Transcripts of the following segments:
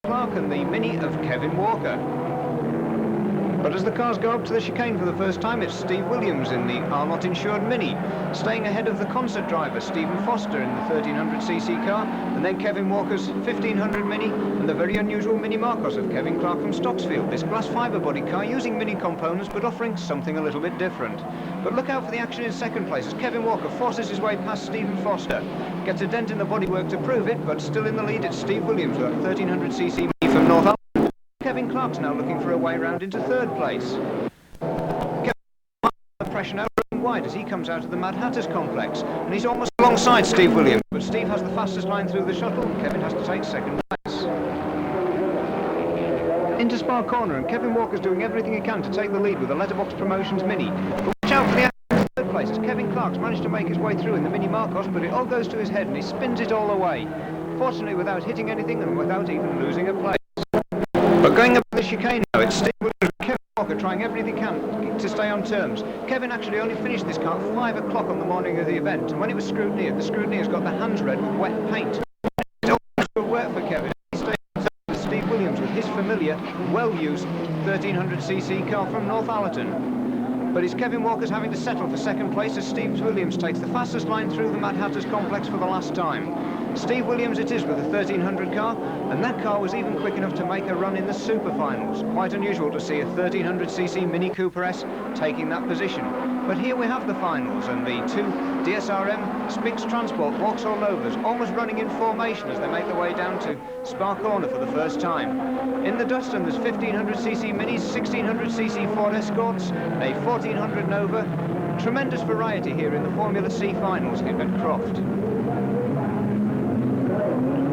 Clark and the Mini of Kevin Walker. But as the cars go up to the chicane for the first time, it's Steve Williams in the Are Not Insured Mini, staying ahead of the concert driver Stephen Foster in the 1300cc car, and then Kevin Walker's 1500 Mini and the very unusual Mini Marcos of Kevin Clark from Stocksfield, this glass fibre body car using Mini components but offering something a little bit different. But look out for the action in second place as Kevin Walker forces his way past Stephen Foster, gets a dent in the bodywork to prove it, but still in the lead it's Steve Williams with that 1300cc Mini from Northampton. Kevin Clark's now looking for a way round into third place. Kevin Clark the pressure now running wide as he comes out of the Mad Hatters complex, and he's almost alongside Steve Williams, but Steve has the fastest line through the shuttle and Kevin has to take second place. Into Spa corner, and Kevin Walker's doing everything he can to take the lead with the Letterbox Promotions Mini. But watch out for the third place as Kevin Clark's managed to make his way through in the Mini Marcos, but it all goes to his head and he spins it all away, fortunately without hitting anything and without even losing a place. But going up the chicane now, it's Steve Williams and Kevin Walker trying everything they can to stay on terms. Kevin actually only finished this car at 5 o'clock on the morning of the event, and when it was scrutineered, the scrutineers got their hands red with wet paint. It almost will work for Kevin. He stayed on terms with Steve Williams with his familiar, well-used 1300cc car from Northallerton. But it's Kevin Walker's having to settle for second place as Steve Williams takes the fastest line through the Mad Hatters complex for the last time. Steve Williams it is with the 1300 car, and that car was even quick enough to make a run in the super finals. Quite unusual to see a 1300cc Mini Cooper S taking that position. But here we have the finals, and the two DSRM Spinks Transport Vauxhall Novas almost running in formation as they make their way down to Spa corner for the first time. In the Dustin there's 1500cc Minis, 1600cc Ford Escorts, a 1400 Nova. Tremendous variety here in the Formula C finals here at Croft.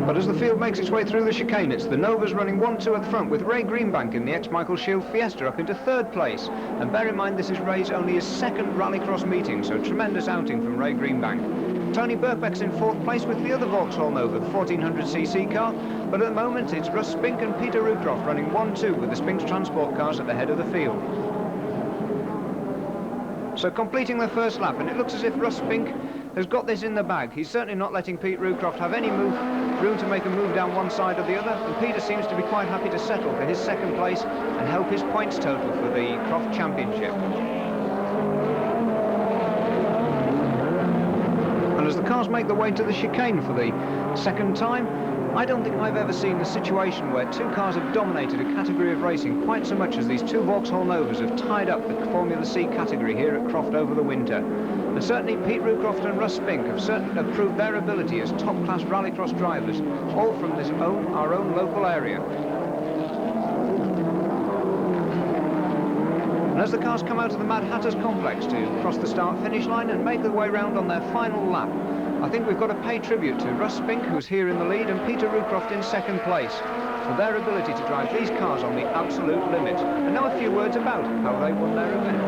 But as the field makes its way through the chicane, it's the Novas running 1-2 at the front with Ray Greenbank in the ex-Michael Shield Fiesta up into third place. And bear in mind this is Ray's only his second rallycross meeting, so tremendous outing from Ray Greenbank. Tony Birkbeck's in fourth place with the other Vauxhall Nova, the 1400cc car, but at the moment it's Russ Spink and Peter Rucroft running 1-2 with the Spinks Transport cars at the head of the field. So completing their first lap, and it looks as if Russ Spink has got this in the bag. He's certainly not letting Pete Rucroft have any room to make a move down one side or the other, and Peter seems to be quite happy to settle for his second place and help his points total for the Croft Championship. And as the cars make their way to the chicane for the second time, I don't think I've ever seen a situation where two cars have dominated a category of racing quite so much as these two Vauxhall Novas have tied up the Formula C category here at Croft over the winter. And certainly Pete Rucroft and Russ Spink have proved their ability as top-class rallycross drivers, all from our own local area. And as the cars come out of the Mad Hatters complex to cross the start-finish line and make their way round on their final lap, I think we've got to pay tribute to Russ Spink, who's here in the lead, and Peter Rucroft in second place, for their ability to drive these cars on the absolute limit. And now a few words about how they won their event.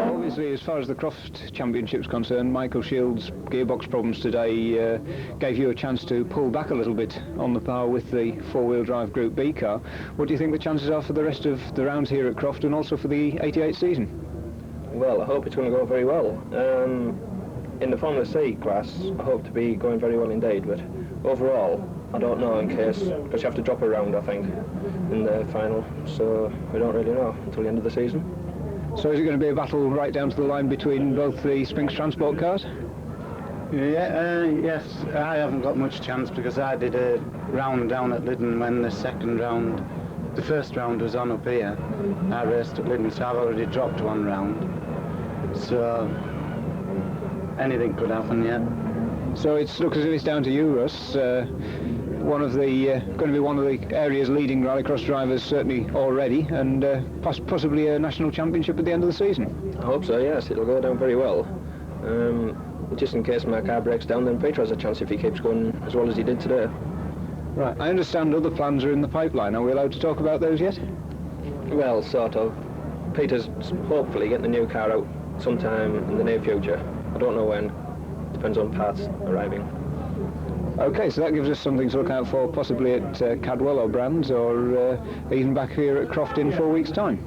Obviously, as far as the Croft Championship's concerned, Michael Shield's gearbox problems today gave you a chance to pull back a little bit on the power with the four-wheel drive Group B car. What do you think the chances are for the rest of the rounds here at Croft and also for the 88 season? Well, I hope it's going to go very well. In the Formula C class, I hope to be going very well indeed, but overall, I don't know because you have to drop a round, I think, in the final, so we don't really know until the end of the season. So is it going to be a battle right down to the line between both the Spinks Transport cars? Yeah, yes, I haven't got much chance because I did a round down at Lyddon when the first round was on up here. I raced at Lyddon, so I've already dropped one round. So anything could happen yet. So it looks as if it's down to you, Russ. Going to be one of the area's leading rallycross drivers certainly already, and possibly a national championship at the end of the season. I hope so, yes, it'll go down very well. Just in case my car breaks down, then Peter has a chance if he keeps going as well as he did today. Right, I understand other plans are in the pipeline. Are we allowed to talk about those yet? Well, sort of. Peter's hopefully getting the new car out sometime in the near future. I don't know when. Depends on parts arriving. Okay, so that gives us something to look out for, possibly at Cadwell or Brands, or even back here at Croft in 4 weeks' time.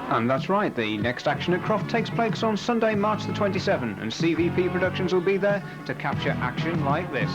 And that's right, the next action at Croft takes place on Sunday, March the 27th, and CVP Productions will be there to capture action like this.